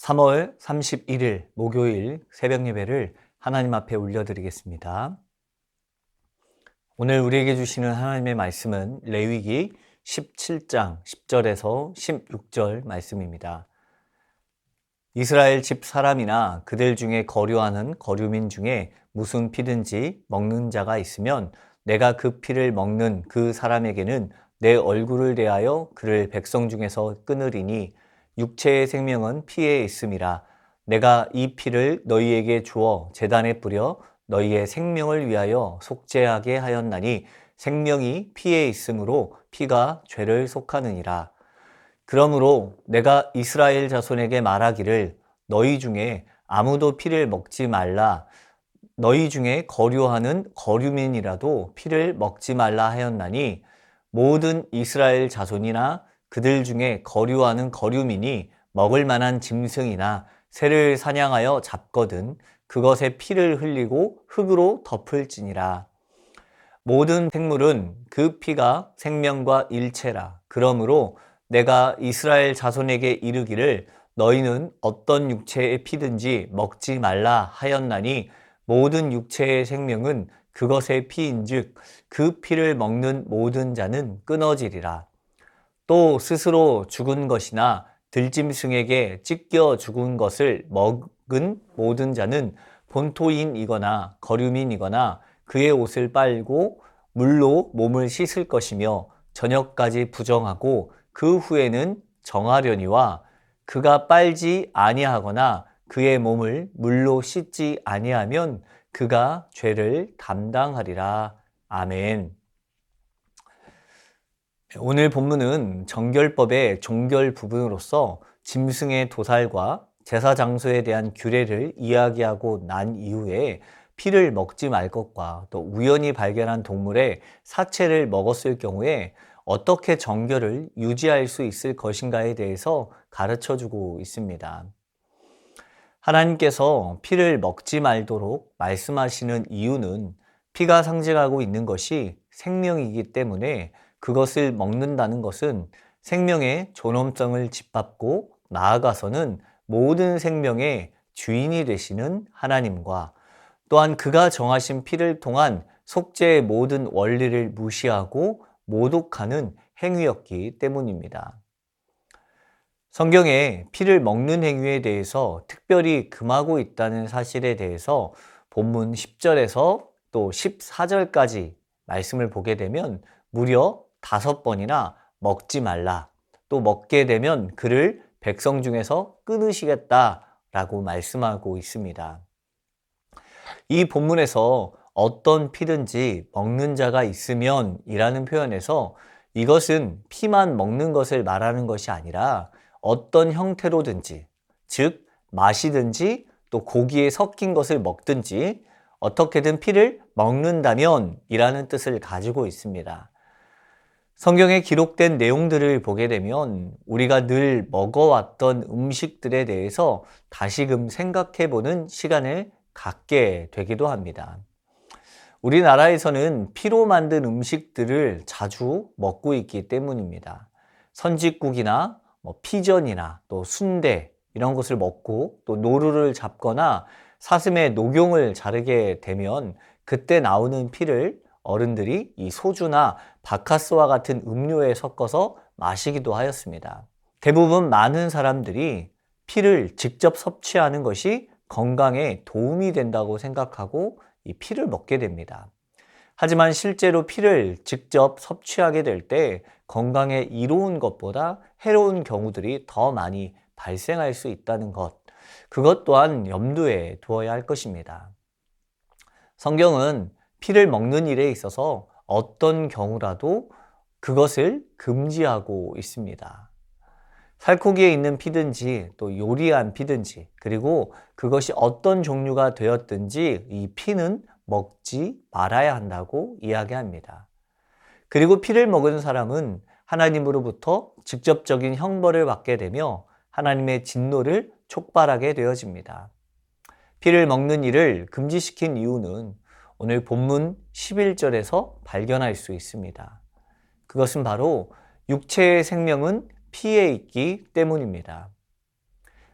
3월 31일 목요일 새벽 예배를 하나님 앞에 올려드리겠습니다. 오늘 우리에게 주시는 하나님의 말씀은 레위기 17장 10절에서 16절 말씀입니다. 이스라엘 집 사람이나 그들 중에 거류하는 거류민 중에 무슨 피든지 먹는 자가 있으면 내가 그 피를 먹는 그 사람에게는 내 얼굴을 대하여 그를 백성 중에서 끊으리니 육체의 생명은 피에 있음이라. 내가 이 피를 너희에게 주어 제단에 뿌려 너희의 생명을 위하여 속죄하게 하였나니 생명이 피에 있으므로 피가 죄를 속하느니라. 그러므로 내가 이스라엘 자손에게 말하기를 너희 중에 아무도 피를 먹지 말라. 너희 중에 거류하는 거류민이라도 피를 먹지 말라 하였나니 모든 이스라엘 자손이나 그들 중에 거류하는 거류민이 먹을 만한 짐승이나 새를 사냥하여 잡거든 그것의 피를 흘리고 흙으로 덮을지니라. 모든 생물은 그 피가 생명과 일체라. 그러므로 내가 이스라엘 자손에게 이르기를 너희는 어떤 육체의 피든지 먹지 말라 하였나니 모든 육체의 생명은 그것의 피인즉 그 피를 먹는 모든 자는 끊어지리라. 또 스스로 죽은 것이나 들짐승에게 찢겨 죽은 것을 먹은 모든 자는 본토인이거나 거류민이거나 그의 옷을 빨고 물로 몸을 씻을 것이며 저녁까지 부정하고 그 후에는 정하려니와 그가 빨지 아니하거나 그의 몸을 물로 씻지 아니하면 그가 죄를 담당하리라. 아멘. 오늘 본문은 정결법의 종결 부분으로서 짐승의 도살과 제사 장소에 대한 규례를 이야기하고 난 이후에 피를 먹지 말 것과 또 우연히 발견한 동물의 사체를 먹었을 경우에 어떻게 정결을 유지할 수 있을 것인가에 대해서 가르쳐 주고 있습니다. 하나님께서 피를 먹지 말도록 말씀하시는 이유는 피가 상징하고 있는 것이 생명이기 때문에 그것을 먹는다는 것은 생명의 존엄성을 짓밟고 나아가서는 모든 생명의 주인이 되시는 하나님과 또한 그가 정하신 피를 통한 속죄의 모든 원리를 무시하고 모독하는 행위였기 때문입니다. 성경에 피를 먹는 행위에 대해서 특별히 금하고 있다는 사실에 대해서 본문 10절에서 또 14절까지 말씀을 보게 되면 무려 5번이나 먹지 말라, 또 먹게 되면 그를 백성 중에서 끊으시겠다라고 말씀하고 있습니다. 이 본문에서 어떤 피든지 먹는 자가 있으면 이라는 표현에서 이것은 피만 먹는 것을 말하는 것이 아니라 어떤 형태로든지, 즉 마시든지 또 고기에 섞인 것을 먹든지 어떻게든 피를 먹는다면 이라는 뜻을 가지고 있습니다. 성경에 기록된 내용들을 보게 되면 우리가 늘 먹어왔던 음식들에 대해서 다시금 생각해보는 시간을 갖게 되기도 합니다. 우리나라에서는 피로 만든 음식들을 자주 먹고 있기 때문입니다. 선짓국이나 피전이나 또 순대 이런 것을 먹고 또 노루를 잡거나 사슴의 녹용을 자르게 되면 그때 나오는 피를 어른들이 이 소주나 바카스와 같은 음료에 섞어서 마시기도 하였습니다. 대부분 많은 사람들이 피를 직접 섭취하는 것이 건강에 도움이 된다고 생각하고 이 피를 먹게 됩니다. 하지만 실제로 피를 직접 섭취하게 될 때 건강에 이로운 것보다 해로운 경우들이 더 많이 발생할 수 있다는 것, 그것 또한 염두에 두어야 할 것입니다. 성경은 피를 먹는 일에 있어서 어떤 경우라도 그것을 금지하고 있습니다. 살코기에 있는 피든지 또 요리한 피든지 그리고 그것이 어떤 종류가 되었든지 이 피는 먹지 말아야 한다고 이야기합니다. 그리고 피를 먹은 사람은 하나님으로부터 직접적인 형벌을 받게 되며 하나님의 진노를 촉발하게 되어집니다. 피를 먹는 일을 금지시킨 이유는 오늘 본문 11절에서 발견할 수 있습니다. 그것은 바로 육체의 생명은 피에 있기 때문입니다.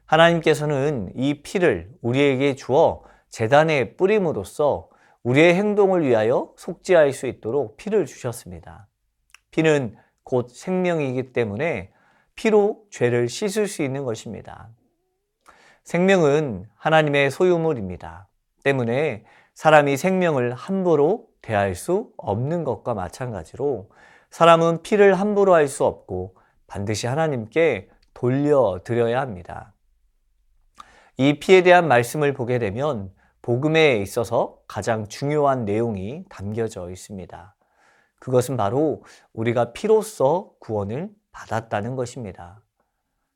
하나님께서는 이 피를 우리에게 주어 제단에 뿌림으로써 우리의 행동을 위하여 속죄할 수 있도록 피를 주셨습니다. 피는 곧 생명이기 때문에 피로 죄를 씻을 수 있는 것입니다. 생명은 하나님의 소유물입니다. 때문에 사람이 생명을 함부로 대할 수 없는 것과 마찬가지로 사람은 피를 함부로 할 수 없고 반드시 하나님께 돌려드려야 합니다. 이 피에 대한 말씀을 보게 되면 복음에 있어서 가장 중요한 내용이 담겨져 있습니다. 그것은 바로 우리가 피로써 구원을 받았다는 것입니다.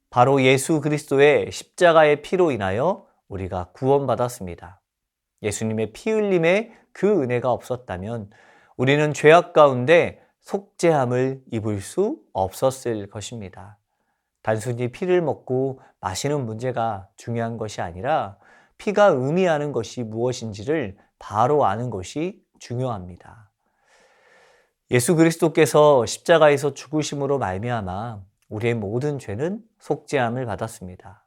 바로 예수 그리스도의 십자가의 피로 인하여 우리가 구원받았습니다. 예수님의 피 흘림에 그 은혜가 없었다면 우리는 죄악 가운데 속죄함을 입을 수 없었을 것입니다. 단순히 피를 먹고 마시는 문제가 중요한 것이 아니라 피가 의미하는 것이 무엇인지를 바로 아는 것이 중요합니다. 예수 그리스도께서 십자가에서 죽으심으로 말미암아 우리의 모든 죄는 속죄함을 받았습니다.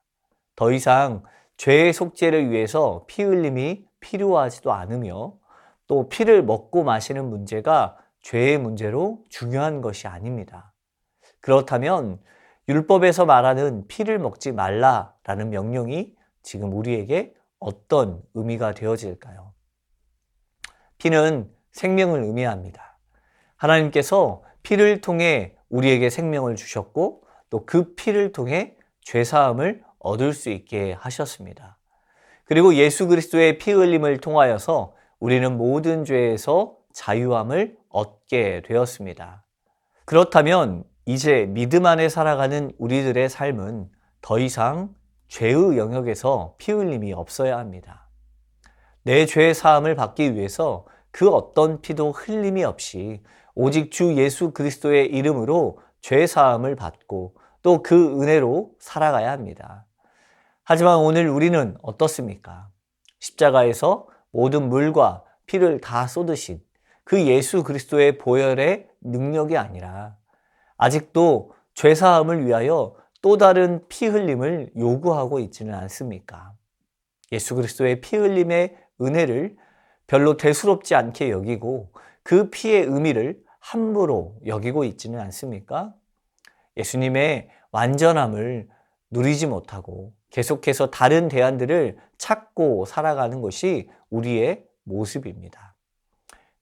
더 이상 죄의 속죄를 위해서 피 흘림이 필요하지도 않으며 또 피를 먹고 마시는 문제가 죄의 문제로 중요한 것이 아닙니다. 그렇다면 율법에서 말하는 피를 먹지 말라라는 명령이 지금 우리에게 어떤 의미가 되어질까요? 피는 생명을 의미합니다. 하나님께서 피를 통해 우리에게 생명을 주셨고 또 그 피를 통해 죄사함을 얻을 수 있게 하셨습니다. 그리고 예수 그리스도의 피 흘림을 통하여서 우리는 모든 죄에서 자유함을 얻게 되었습니다. 그렇다면 이제 믿음 안에 살아가는 우리들의 삶은 더 이상 죄의 영역에서 피 흘림이 없어야 합니다. 내 죄 사함을 받기 위해서 그 어떤 피도 흘림이 없이 오직 주 예수 그리스도의 이름으로 죄 사함을 받고 또 그 은혜로 살아가야 합니다. 하지만 오늘 우리는 어떻습니까? 십자가에서 모든 물과 피를 다 쏟으신 그 예수 그리스도의 보혈의 능력이 아니라 아직도 죄 사함을 위하여 또 다른 피 흘림을 요구하고 있지는 않습니까? 예수 그리스도의 피 흘림의 은혜를 별로 대수롭지 않게 여기고 그 피의 의미를 함부로 여기고 있지는 않습니까? 예수님의 완전함을 누리지 못하고 계속해서 다른 대안들을 찾고 살아가는 것이 우리의 모습입니다.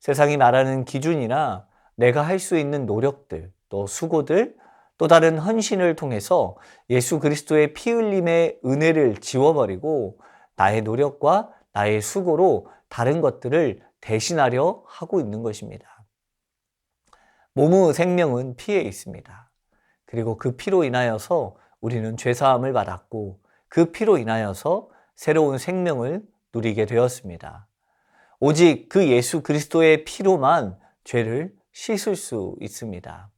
세상이 말하는 기준이나 내가 할 수 있는 노력들, 또 수고들, 또 다른 헌신을 통해서 예수 그리스도의 피 흘림의 은혜를 지워버리고 나의 노력과 나의 수고로 다른 것들을 대신하려 하고 있는 것입니다. 몸의 생명은 피에 있습니다. 그리고 그 피로 인하여서 우리는 죄사함을 받았고 그 피로 인하여서 새로운 생명을 누리게 되었습니다. 오직 그 예수 그리스도의 피로만 죄를 씻을 수 있습니다.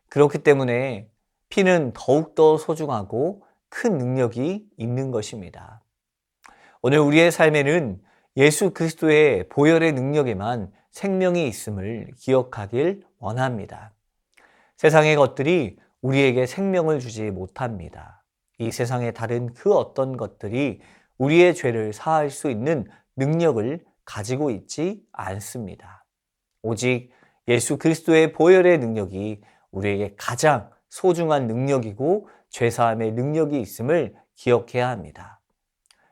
그렇기 때문에 피는 더욱더 소중하고 큰 능력이 있는 것입니다. 오늘 우리의 삶에는 예수 그리스도의 보혈의 능력에만 생명이 있음을 기억하길 원합니다. 세상의 것들이 우리에게 생명을 주지 못합니다. 이 세상의 다른 그 어떤 것들이 우리의 죄를 사할 수 있는 능력을 가지고 있지 않습니다. 오직 예수 그리스도의 보혈의 능력이 우리에게 가장 소중한 능력이고 죄사함의 능력이 있음을 기억해야 합니다.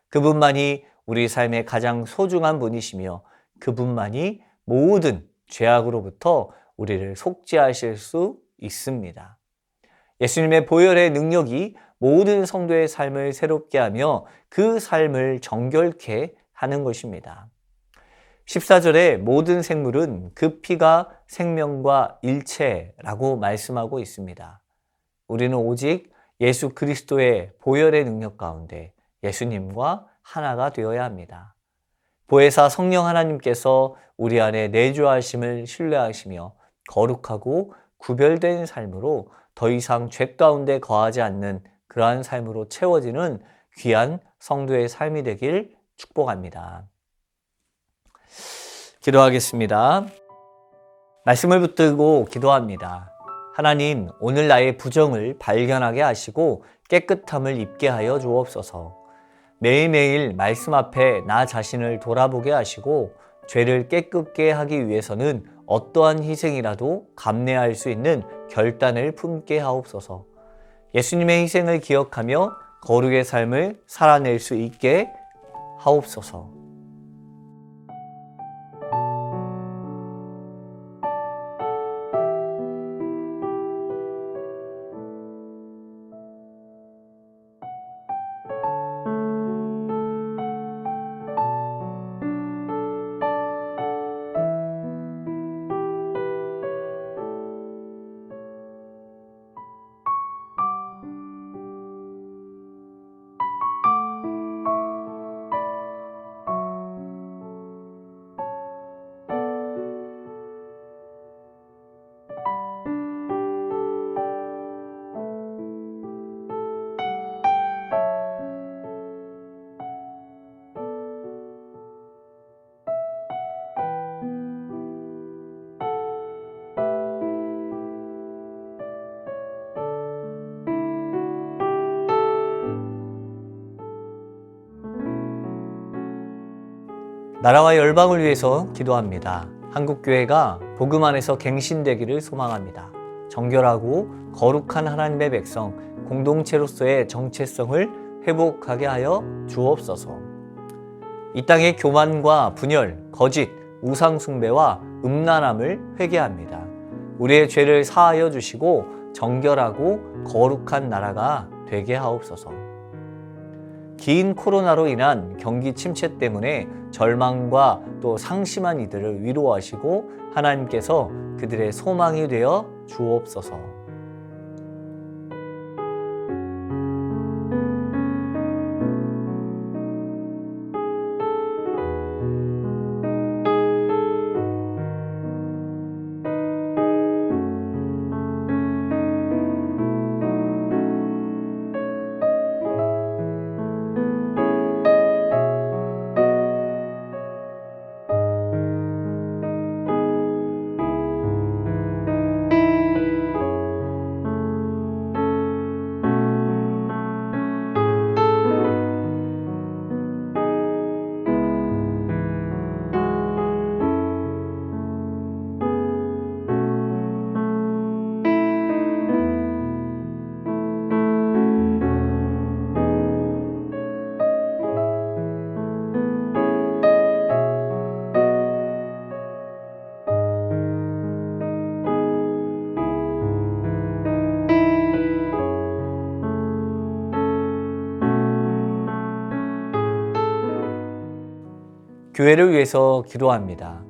그분만이 우리 삶의 가장 소중한 분이시며 그분만이 모든 죄악으로부터 우리를 속죄하실 수 있습니다. 예수님의 보혈의 능력이 모든 성도의 삶을 새롭게 하며 그 삶을 정결케 하는 것입니다. 14절에 모든 생물은 그 피가 생명과 일체라고 말씀하고 있습니다. 우리는 오직 예수 그리스도의 보혈의 능력 가운데 예수님과 하나가 되어야 합니다. 보혜사 성령 하나님께서 우리 안에 내주하심을 신뢰하시며 거룩하고 구별된 삶으로 더 이상 죄 가운데 거하지 않는 그러한 삶으로 채워지는 귀한 성도의 삶이 되길 축복합니다. 기도하겠습니다. 말씀을 붙들고 기도합니다. 하나님, 오늘 나의 부정을 발견하게 하시고 깨끗함을 입게 하여 주옵소서. 매일매일 말씀 앞에 나 자신을 돌아보게 하시고 죄를 깨끗게 하기 위해서는 어떠한 희생이라도 감내할 수 있는 결단을 품게 하옵소서. 예수님의 희생을 기억하며 거룩의 삶을 살아낼 수 있게 하옵소서. 나라와 열방을 위해서 기도합니다. 한국교회가 복음 안에서 갱신되기를 소망합니다. 정결하고 거룩한 하나님의 백성, 공동체로서의 정체성을 회복하게 하여 주옵소서. 이 땅의 교만과 분열, 거짓, 우상숭배와 음란함을 회개합니다. 우리의 죄를 사하여 주시고 정결하고 거룩한 나라가 되게 하옵소서. 긴 코로나로 인한 경기 침체 때문에 절망과 또 상심한 이들을 위로하시고 하나님께서 그들의 소망이 되어 주옵소서. 교회를 위해서 기도합니다.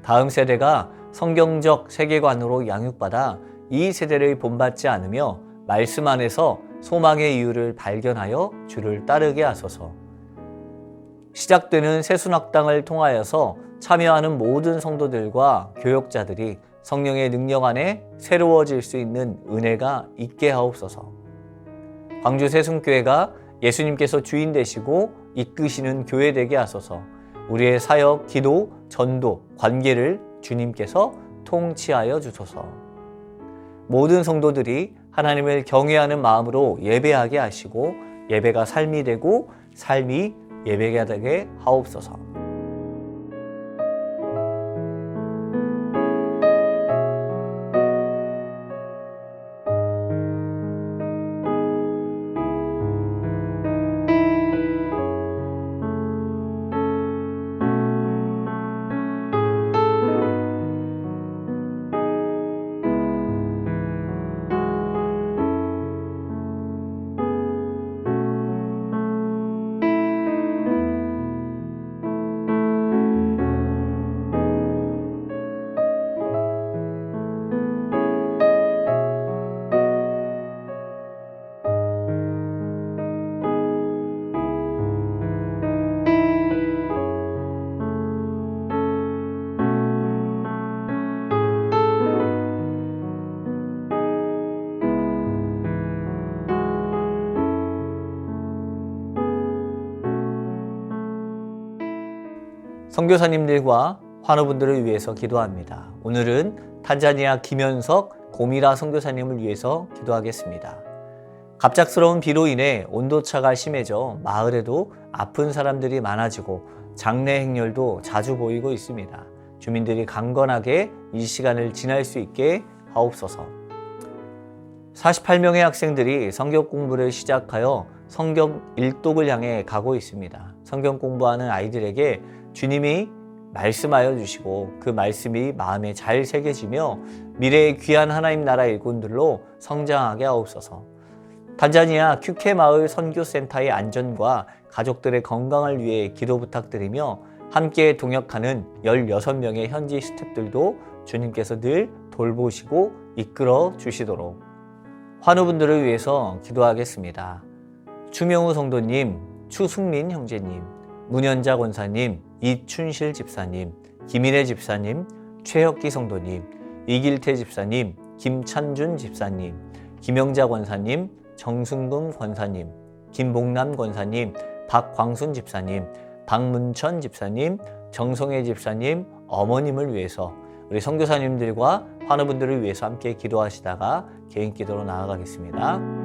다음 세대가 성경적 세계관으로 양육받아 이 세대를 본받지 않으며 말씀 안에서 소망의 이유를 발견하여 주를 따르게 하소서. 시작되는 새순학당을 통하여서 참여하는 모든 성도들과 교역자들이 성령의 능력 안에 새로워질 수 있는 은혜가 있게 하옵소서. 광주 새순교회가 예수님께서 주인 되시고 이끄시는 교회 되게 하소서. 우리의 사역, 기도, 전도, 관계를 주님께서 통치하여 주소서. 모든 성도들이 하나님을 경외하는 마음으로 예배하게 하시고 예배가 삶이 되고 삶이 예배가 되게 하옵소서. 선교사님들과 환우분들을 위해서 기도합니다. 오늘은 탄자니아 김현석 고미라 선교사님을 위해서 기도하겠습니다. 갑작스러운 비로 인해 온도차가 심해져 마을에도 아픈 사람들이 많아지고 장례 행렬도 자주 보이고 있습니다. 주민들이 강건하게 이 시간을 지날 수 있게 하옵소서. 48명의 학생들이 성경 공부를 시작하여 성경 일독을 향해 가고 있습니다. 성경 공부하는 아이들에게 주님이 말씀하여 주시고 그 말씀이 마음에 잘 새겨지며 미래의 귀한 하나님 나라 일꾼들로 성장하게 하옵소서. 탄자니아 큐케 마을 선교센터의 안전과 가족들의 건강을 위해 기도 부탁드리며 함께 동역하는 16명의 현지 스태프들도 주님께서 늘 돌보시고 이끌어 주시도록 환우분들을 위해서 기도하겠습니다. 추명우 성도님, 추승민 형제님, 문현자 권사님, 이춘실 집사님, 김인혜 집사님, 최혁기 성도님, 이길태 집사님, 김찬준 집사님, 김영자 권사님, 정승금 권사님, 김봉남 권사님, 박광순 집사님, 박문천 집사님, 정성혜 집사님, 어머님을 위해서 우리 선교사님들과 환우분들을 위해서 함께 기도하시다가 개인 기도로 나아가겠습니다.